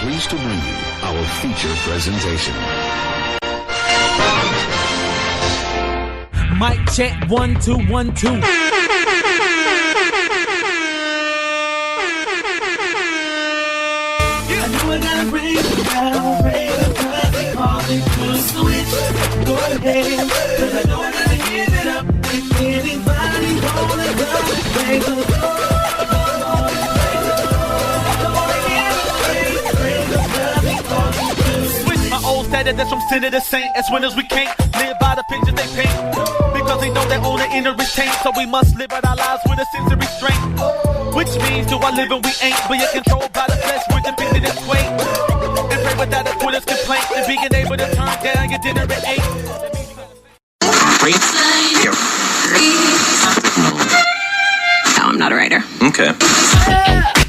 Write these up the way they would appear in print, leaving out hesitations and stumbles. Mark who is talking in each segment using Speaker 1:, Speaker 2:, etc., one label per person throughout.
Speaker 1: pleased to bring you our feature presentation.
Speaker 2: Mic check 1 2 1 2. I know I gotta ring the bell, ring the bell, call it to switch. Go ahead, 'cause I know I gotta give it up. If anybody wanna go, raise the door. Switch my old status, that's from sinner to saint. As winners we can't live by the pictures they paint, because they know they own the inner restraint. So we must live out our lives with a sense of restraint. Which means do I live and we ain't, but you're controlled by the flesh, we're depicted as weight. And pray without a quitter's complaint, and being able to turn down your dinner at 8.
Speaker 3: No, I'm not a writer.
Speaker 4: Okay.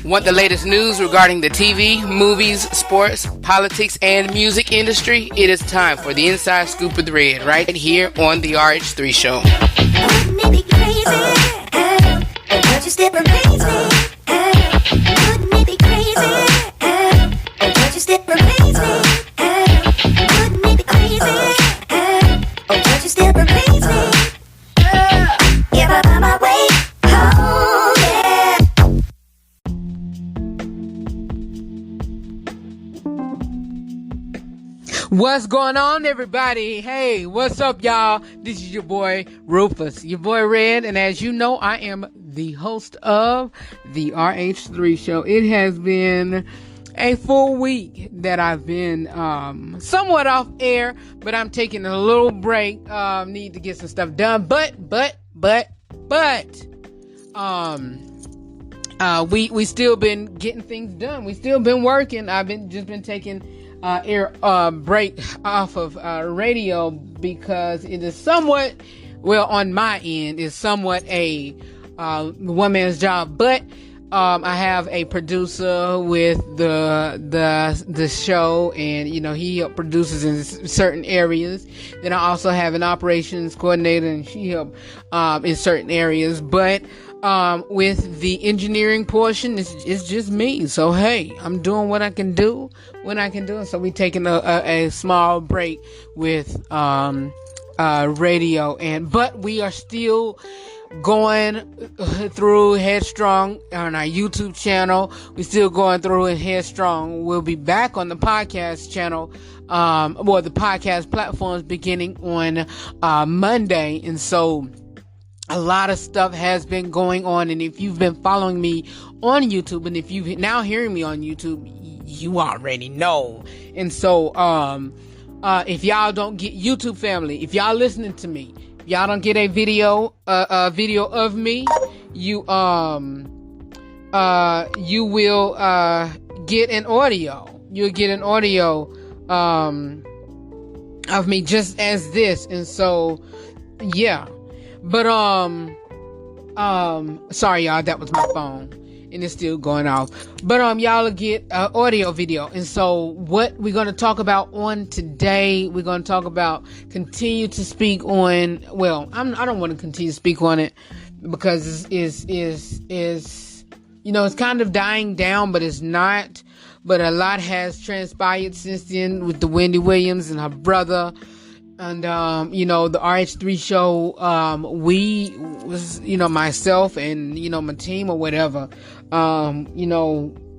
Speaker 5: Want the latest news regarding the TV, movies, sports, politics, and music industry? It is time for the Inside Scoop with Red, right here on the RH3 Show.
Speaker 6: Wouldn't it be crazy? Don't you still amaze me? Wouldn't it be crazy? Don't you still amaze me? Wouldn't it be crazy? Don't you still amaze me? If I find my way home, yeah.
Speaker 5: What's going on, everybody? Hey, what's up, y'all? This is your boy, Rufus, your boy Red, and as you know, I am the host of the RH3 Show. It has been a full week that I've been somewhat off air, but I'm taking a little break. Need to get some stuff done, but we still been getting things done. We still been working. I've been taking air break off of radio because it is somewhat, well, on my end, is somewhat a one man's job, but I have a producer with the show, and he helps produces in certain areas. Then I also have an operations coordinator, and she helps in certain areas. But with the engineering portion, it's just me. So hey, I'm doing what I can do when I can do it. So we taking a small break with radio, but we are still going through Headstrong on our YouTube channel. We're still going through in Headstrong. We'll be back on the podcast channel, the podcast platforms beginning on Monday. And so a lot of stuff has been going on. And if you've been following me on YouTube, and if you've now hearing me on YouTube, you already know. And so if y'all don't get YouTube family, if y'all listening to me, y'all don't get a video of me, you will get an audio. You'll get an audio of me just as this. And so yeah. But sorry y'all, that was my phone. And it's still going off. But y'all will get audio video. And so what we're going to talk about on today, we're going to talk about continue to speak on, well, I don't want to continue to speak on it because it's kind of dying down, but it's not. But a lot has transpired since then with the Wendy Williams and her brother. And, the RH3 show, we was, myself and, my team or whatever,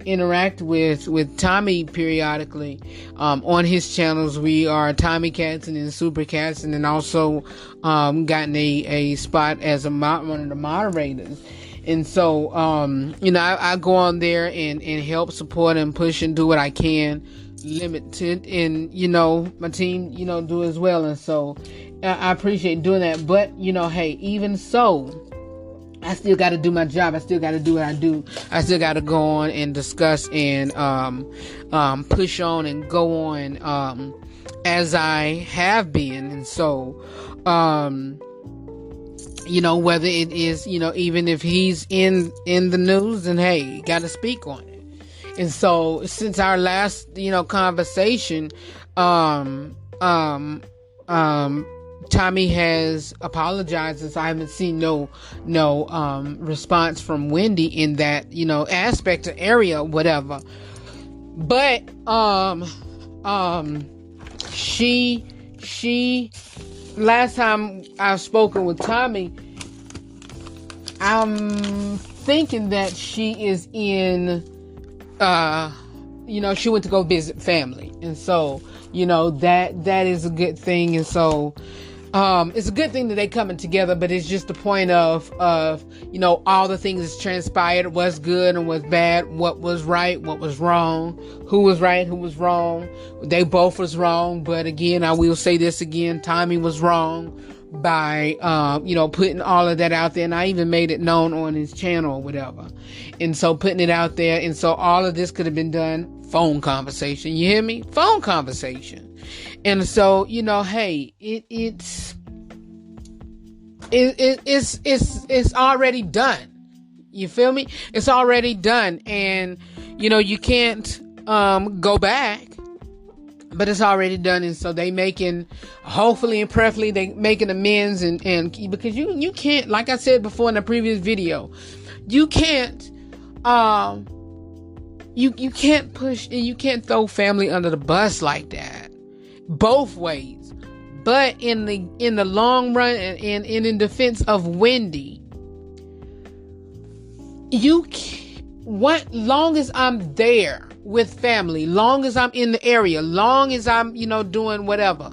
Speaker 5: interact with Tommy periodically, on his channels. We are Tommy Cats and then Super Cats, and then also, gotten a spot as one of the moderators. And so, I go on there and help support and push and do what I can. Limited, and my team do as well. And so I appreciate doing that, but hey, even so, I still got to do my job. I still got to do what I do. I still got to go on and discuss and push on and go on as I have been. And so whether it is even if he's in the news, then hey, you got to speak on it. And so, since our last, conversation, Tommy has apologized, as I haven't seen no response from Wendy in that, aspect or area, whatever. But she last time I've spoken with Tommy, I'm thinking that she is in she went to go visit family, and so that is a good thing. And so it's a good thing that they coming together, but it's just the point of all the things that's transpired, what's good and what's bad, what was right, what was wrong, who was right, who was wrong. They both was wrong, but again, I will say this again, Tommy was wrong by putting all of that out there, and I even made it known on his channel or whatever. And so putting it out there, and so all of this could have been done phone conversation. You hear me? Phone conversation. And so, hey, it's already done. You feel me? It's already done. And, you can't go back, but it's already done. And so they making, hopefully and preferably, they making amends and because you can't, like I said before in the previous video, you can't, you can't push and you can't throw family under the bus like that. Both ways. But in the long run and in defense of Wendy, long as I'm there with family, long as I'm in the area, long as I'm, doing whatever,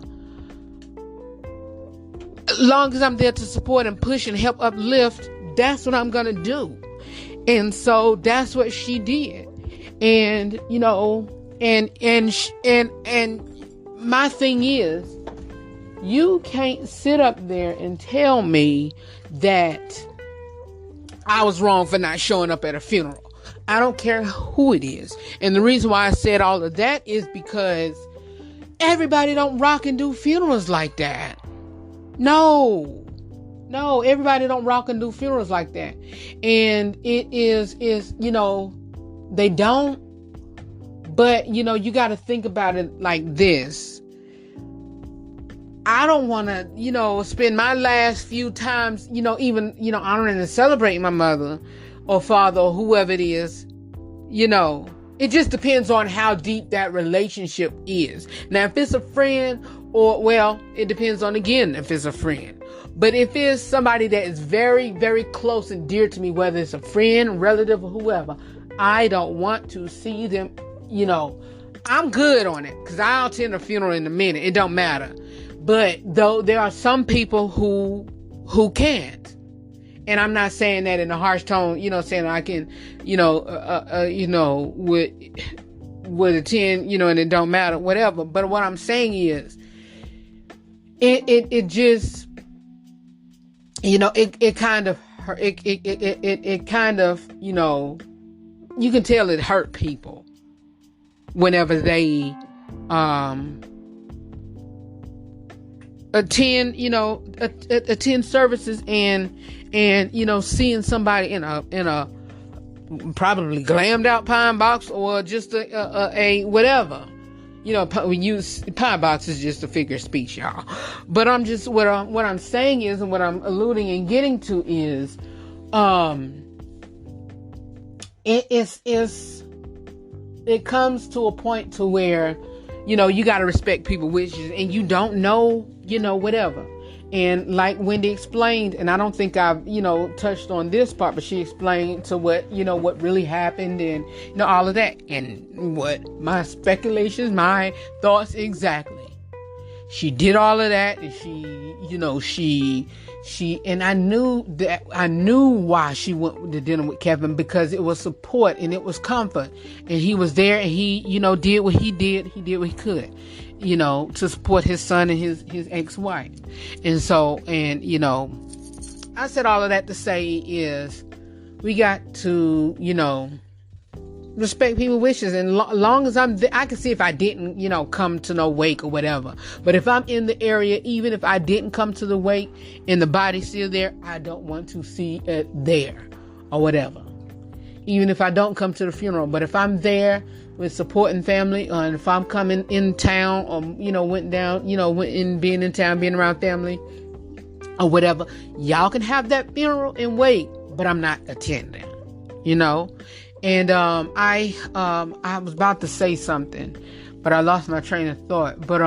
Speaker 5: long as I'm there to support and push and help uplift, that's what I'm going to do. And so that's what she did. And, and my thing is, you can't sit up there and tell me that I was wrong for not showing up at a funeral. I don't care who it is. And the reason why I said all of that is because everybody don't rock and do funerals like that. No, everybody don't rock and do funerals like that. And it is, they don't. But, you got to think about it like this. I don't want to, spend my last few times, even, honoring and celebrating my mother or father or whoever it is. It just depends on how deep that relationship is. Now, if it's a friend it depends on, again, if it's a friend. But if it's somebody that is very, very close and dear to me, whether it's a friend, relative, or whoever, I don't want to see them, I'm good on it because I'll attend a funeral in a minute. It don't matter. But though there are some people who can't, and I'm not saying that in a harsh tone, saying I can, would attend, and it don't matter, whatever. But what I'm saying is, it just, it kind of, it kind of, you can tell it hurt people whenever they, attend services and seeing somebody in a probably glammed out pine box or just a whatever, we use pine box is just a figure of speech, y'all. But I'm just, what I'm saying is, and what I'm alluding and getting to is, it comes to a point to where, you got to respect people's wishes, and you don't know, whatever. And like Wendy explained, and I don't think I've, touched on this part, but she explained to what really happened and, all of that. And what my speculations, my thoughts exactly. She did all of that, and and I knew why she went to dinner with Kevin, because it was support and it was comfort, and he was there, and he, did what he did. He did what he could, to support his son and his ex-wife. And so, and, I said all of that to say is we got to, respect people's wishes. And long as I'm there, I can see if I didn't, come to no wake or whatever. But if I'm in the area, even if I didn't come to the wake and the body's still there, I don't want to see it there or whatever. Even if I don't come to the funeral. But if I'm there with supporting family, or if I'm coming in town, or, went in being in town, being around family or whatever, y'all can have that funeral and wait, but I'm not attending, And I was about to say something, but I lost my train of thought. But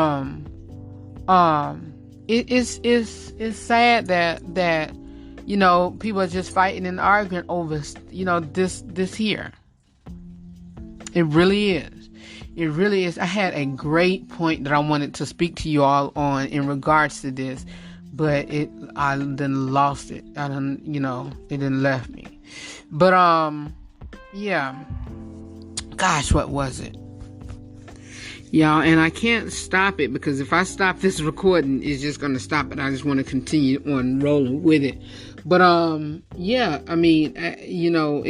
Speaker 5: it's sad that you know, people are just fighting and arguing over, you know, this here. It really is. It really is. I had a great point that I wanted to speak to you all on in regards to this, but I then lost it. It didn't left me. But yeah. Gosh, what was it? Y'all, and I can't stop it because if I stop this recording, it's just going to stop it. I just want to continue on rolling with it. But, yeah, I mean, you know,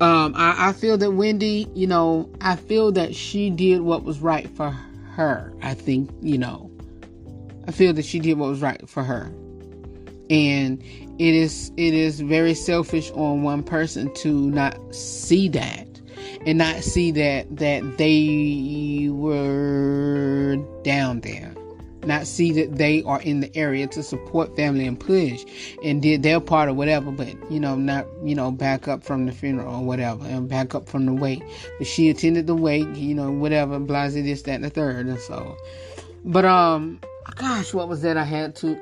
Speaker 5: I feel that Wendy, you know, I feel that she did what was right for her. I think, you know, I feel that she did what was right for her. And it is very selfish on one person to not see that. And not see that they were down there. Not see that they are in the area to support family and push and did their part or whatever, but, you know, not, you know, back up from the funeral or whatever and back up from the wake. But she attended the wake, you know, whatever, blase this, that, and the third. And so, but, gosh, what was that I had to,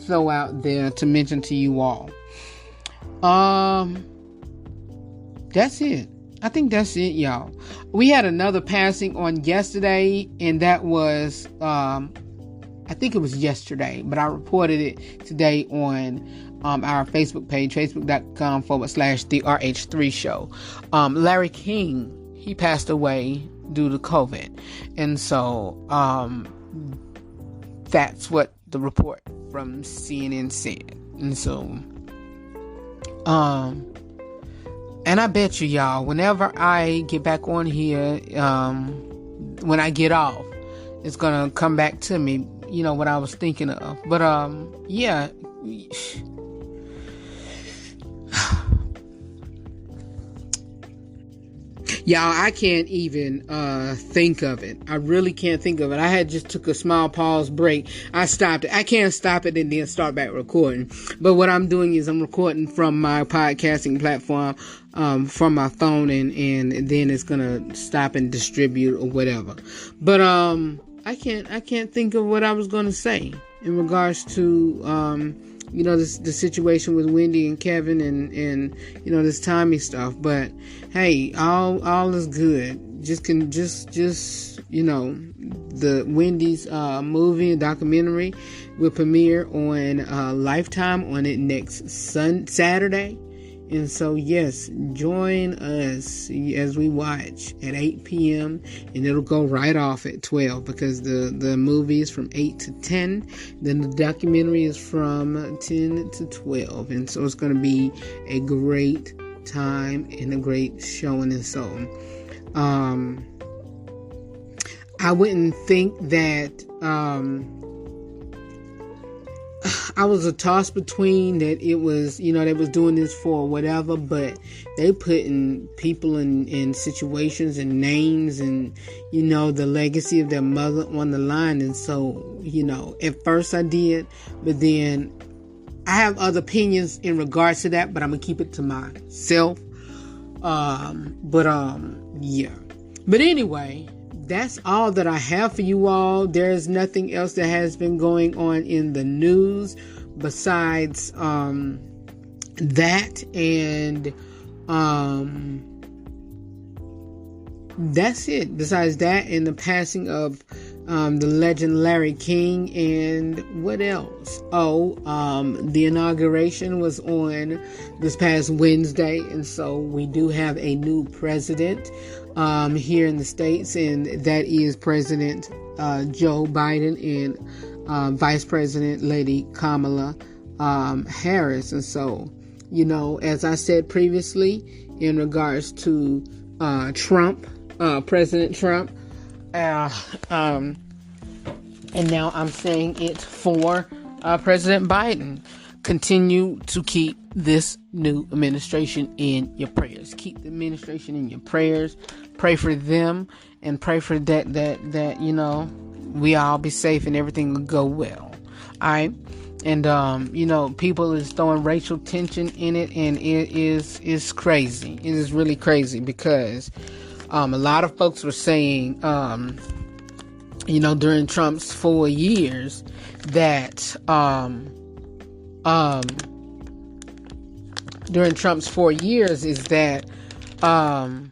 Speaker 5: throw out there to mention to you all? That's it. I think that's it, y'all. We had another passing on yesterday, and that was, I think it was yesterday, but I reported it today on our Facebook page, facebook.com/the RH3 show. Larry King, he passed away due to COVID. And so, that's what the report from CNN said. And so, and I bet you, y'all, whenever I get back on here, when I get off, it's gonna come back to me, you know, what I was thinking of. But, yeah. Y'all, I can't even think of it. I really can't think of it. I had just took a small pause break. I stopped it. I can't stop it and then start back recording. But what I'm doing is I'm recording from my podcasting platform, from my phone, and then it's gonna stop and distribute or whatever. But I can't think of what I was gonna say in regards to you know, the situation with Wendy and Kevin and you know, this Tommy stuff. But hey, all is good. Just you know, the Wendy's movie and documentary will premiere on Lifetime on it next Saturday. And so, yes, join us as we watch at 8 p.m. and it'll go right off at 12 because the movie is from 8 to 10. Then the documentary is from 10 to 12. And so it's going to be a great time and a great showing. And so, I wouldn't think that, I was a toss between that it was, you know, they was doing this for whatever, but they putting people in situations and names and, you know, the legacy of their mother on the line. And so, you know, at first I did, but then I have other opinions in regards to that, but I'm gonna keep it to myself. Yeah. But anyway, that's all that I have for you all. There's nothing else that has been going on in the news besides that, and that's it. Besides that and the passing of the legend Larry King. And what else? The inauguration was on this past Wednesday, and so we do have a new president here in the States, and that is President Joe Biden and Vice President Lady Kamala Harris. And so, you know, as I said previously in regards to Trump, President Trump, and now I'm saying it for President Biden, continue to keep this new administration in your prayers. Keep the administration in your prayers. Pray for them and pray for that you know, we all be safe and everything will go well. All right. And, people is throwing racial tension in it, and it's crazy. It is really crazy because a lot of folks were saying, during Trump's 4 years that, during Trump's 4 years is that, well,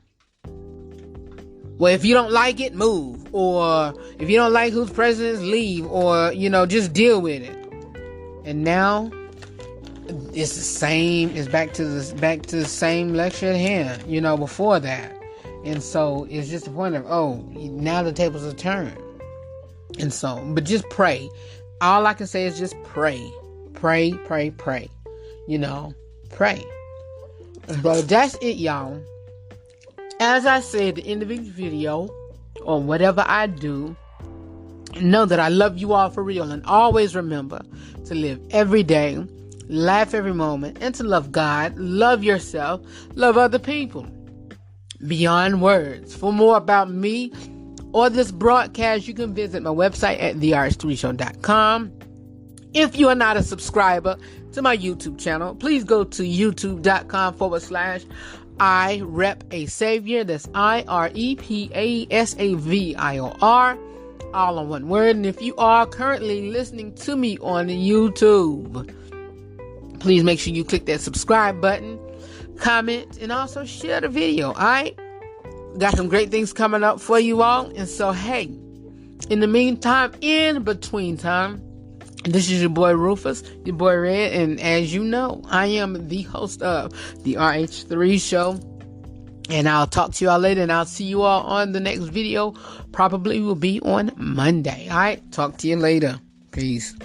Speaker 5: if you don't like it, move. Or if you don't like who's president, leave. Or, just deal with it. And now it's the same. It's back to the same lecture at hand, before that. And so it's just the point of, now the tables are turned. And so, but just pray. All I can say is just pray. Pray, pray, pray. Pray. But that's it, y'all. As I said at the end of each video, or whatever I do, know that I love you all for real. And always remember to live every day, laugh every moment, and to love God, love yourself, love other people. Beyond words. For more about me or this broadcast, you can visit my website at theRH3show.com. If you are not a subscriber to my YouTube channel, please go to youtube.com/IRepaSavior. That's IREPASAVIOR. All on one word. And if you are currently listening to me on YouTube, please make sure you click that subscribe button, comment, and also share the video. Alright? Got some great things coming up for you all. And so, hey, in the meantime, in between time, this is your boy Rufus, your boy Red, and as you know, I am the host of the RH3 Show. And I'll talk to you all later, and I'll see you all on the next video. Probably will be on Monday. All right, talk to you later. Peace.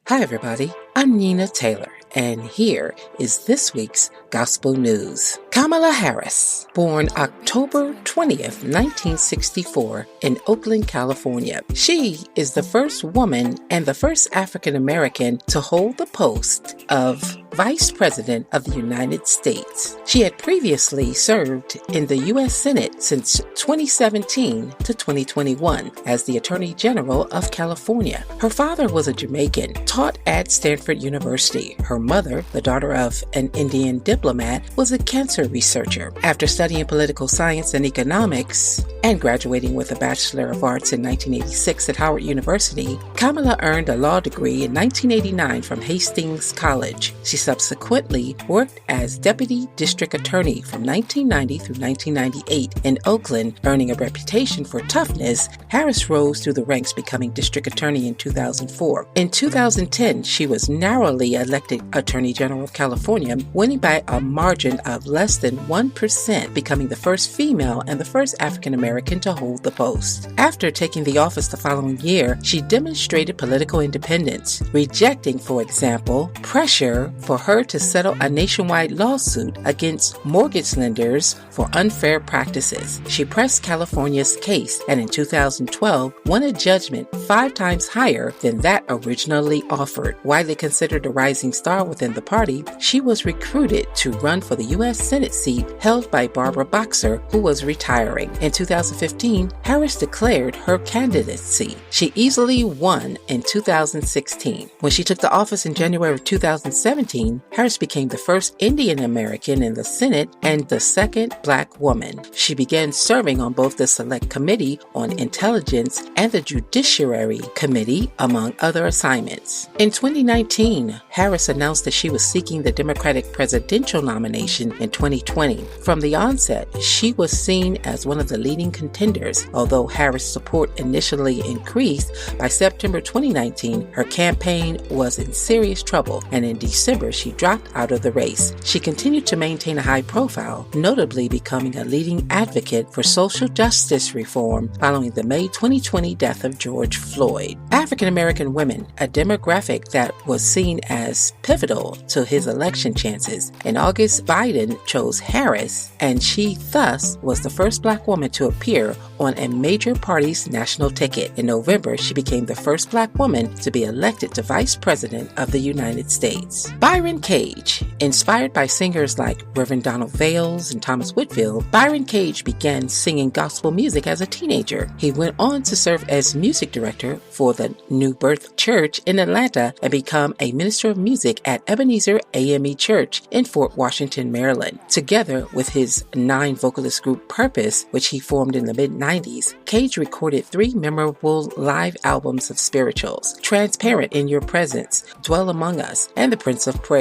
Speaker 4: Hi, everybody. I'm Nina Taylor, and here is this week's Gospel News. Kamala Harris, born October 20th, 1964, in Oakland, California. She is the first woman and the first African American to hold the post of Vice President of the United States. She had previously served in the U.S. Senate since 2017 to 2021 as the Attorney General of California. Her father was a Jamaican, taught at Stanford University. Her mother, the daughter of an Indian diplomat, was a cancer researcher. After studying political science and economics and graduating with a Bachelor of Arts in 1986 at Howard University, Kamala earned a law degree in 1989 from Hastings College. She subsequently worked as Deputy District Attorney from 1990 through 1998 in Oakland. Earning a reputation for toughness, Harris rose through the ranks, becoming District Attorney in 2004. In 2010, she was narrowly elected Attorney General of California, winning by a margin of less than 1%, becoming the first female and the first African American to hold the post. After taking the office the following year, she demonstrated political independence, rejecting, for example, pressure for her to settle a nationwide lawsuit against mortgage lenders for unfair practices. She pressed California's case and in 2012 won a judgment 5 times higher than that originally offered. Widely considered a rising star within the party, she was recruited to run for the U.S. Senate seat held by Barbara Boxer, who was retiring. In 2015, Harris declared her candidacy. She easily won in 2016. When she took the office in January of 2017, Harris became the first Indian American in the Senate and the second Black woman. She began serving on both the Select Committee on Intelligence and the Judiciary Committee, among other assignments. In 2019, Harris announced that she was seeking the Democratic presidential nomination in 2020. From the onset, she was seen as one of the leading contenders. Although Harris' support initially increased, by September 2019, her campaign was in serious trouble, and in December, she dropped out of the race. She continued to maintain a high profile, notably becoming a leading advocate for social justice reform following the May 2020 death of George Floyd. African American women, a demographic that was seen as pivotal to his election chances. In August, Biden chose Harris, and she thus was the first Black woman to appear on a major party's national ticket. In November, she became the first Black woman to be elected to Vice President of the United States. Bye, Byron Cage. Inspired by singers like Reverend Donald Vales and Thomas Whitfield, Byron Cage began singing gospel music as a teenager. He went on to serve as music director for the New Birth Church in Atlanta and become a minister of music at Ebenezer AME Church in Fort Washington, Maryland. Together with his 9-vocalist group Purpose, which he formed in the mid-90s, Cage recorded 3 memorable live albums of spirituals: Transparent in Your Presence, Dwell Among Us, and The Prince of Praise.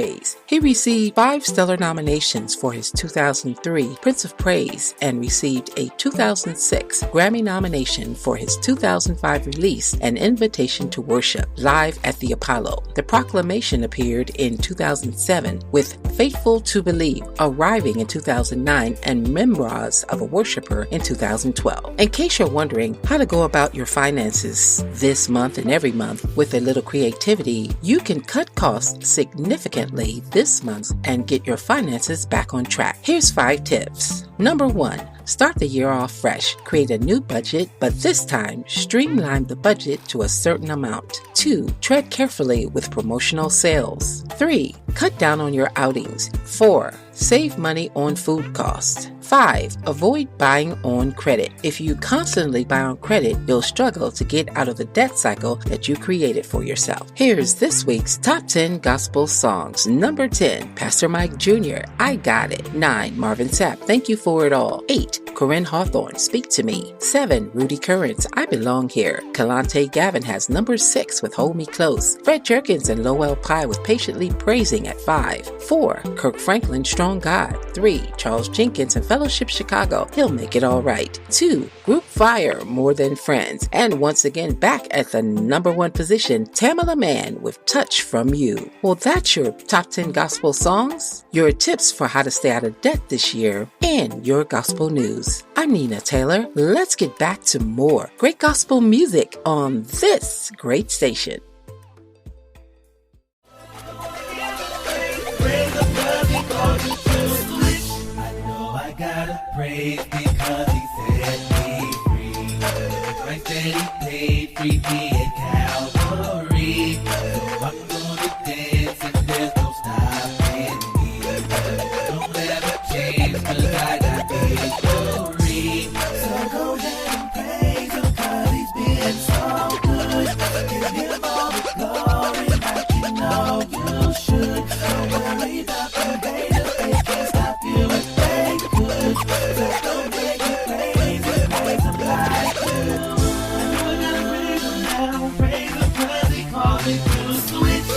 Speaker 4: He received 5 stellar nominations for his 2003 Prince of Praise and received a 2006 Grammy nomination for his 2005 release, An Invitation to Worship, live at the Apollo. The proclamation appeared in 2007 with Faithful to Believe arriving in 2009 and Memoirs of a Worshipper in 2012. In case you're wondering how to go about your finances this month and every month with a little creativity, you can cut costs significantly this month and get your finances back on track. Here's 5 tips. Number 1. Start the year off fresh. Create a new budget, but this time, streamline the budget to a certain amount. 2. Tread carefully with promotional sales. 3. Cut down on your outings. 4. Save money on food costs. 5. Avoid buying on credit. If you constantly buy on credit, you'll struggle to get out of the debt cycle that you created for yourself. Here's this week's Top 10 Gospel Songs. Number 10, Pastor Mike Jr., I Got It. 9, Marvin Sapp, Thank You For It All. 8, Corinne Hawthorne, Speak to Me. 7, Rudy Currents, I Belong Here. Kalante Gavin has number 6 with Hold Me Close. Fred Jerkins and Lowell Pye with Patiently Praising at 5. 4, Kirk Franklin, Strong God. 3, Charles Jenkins and Fellowship Chicago, He'll Make It All Right. 2, Group Fire, More Than Friends. And once again, back at the number 1 position, Tamala Mann with Touch From You. Well, that's your top 10 gospel songs, your tips for how to stay out of debt this year, and your gospel news. I'm Nina Taylor. Let's get back to more great gospel music on this great station.
Speaker 7: Praise because he set me free. Christ said he paid, freed me at Calvary. So I'm gonna dance and there's no stopping me. Don't ever change 'cause I got victory. So go ahead and praise him 'cause he's been so good. Give him all the glory like you know you should. Don't worry about the haters, they can't stop you if they could. So don't make you praise him like you. I know I gotta praise him now, praise him 'cause he called me to switch.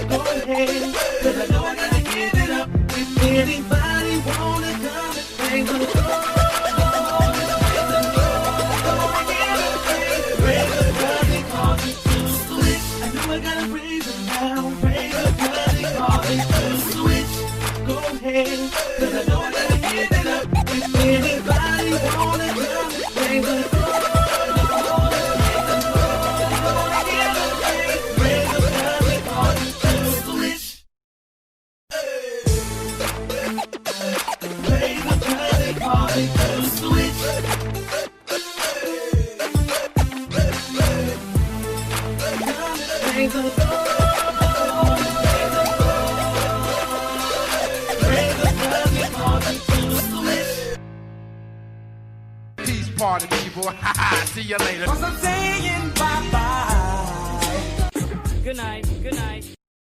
Speaker 7: Go ahead, 'cause I know I gotta give it up. If anybody wanna come and praise the Lord, praise him 'cause he called me to switch. I know I gotta praise him now, praise him 'cause he called me to switch. Go ahead, 'cause I know I gotta give it up. If anybody wanna come and praise the Lord,
Speaker 8: Peace party people. See you later.
Speaker 7: I'm saying bye-bye.
Speaker 9: Good night. Good night.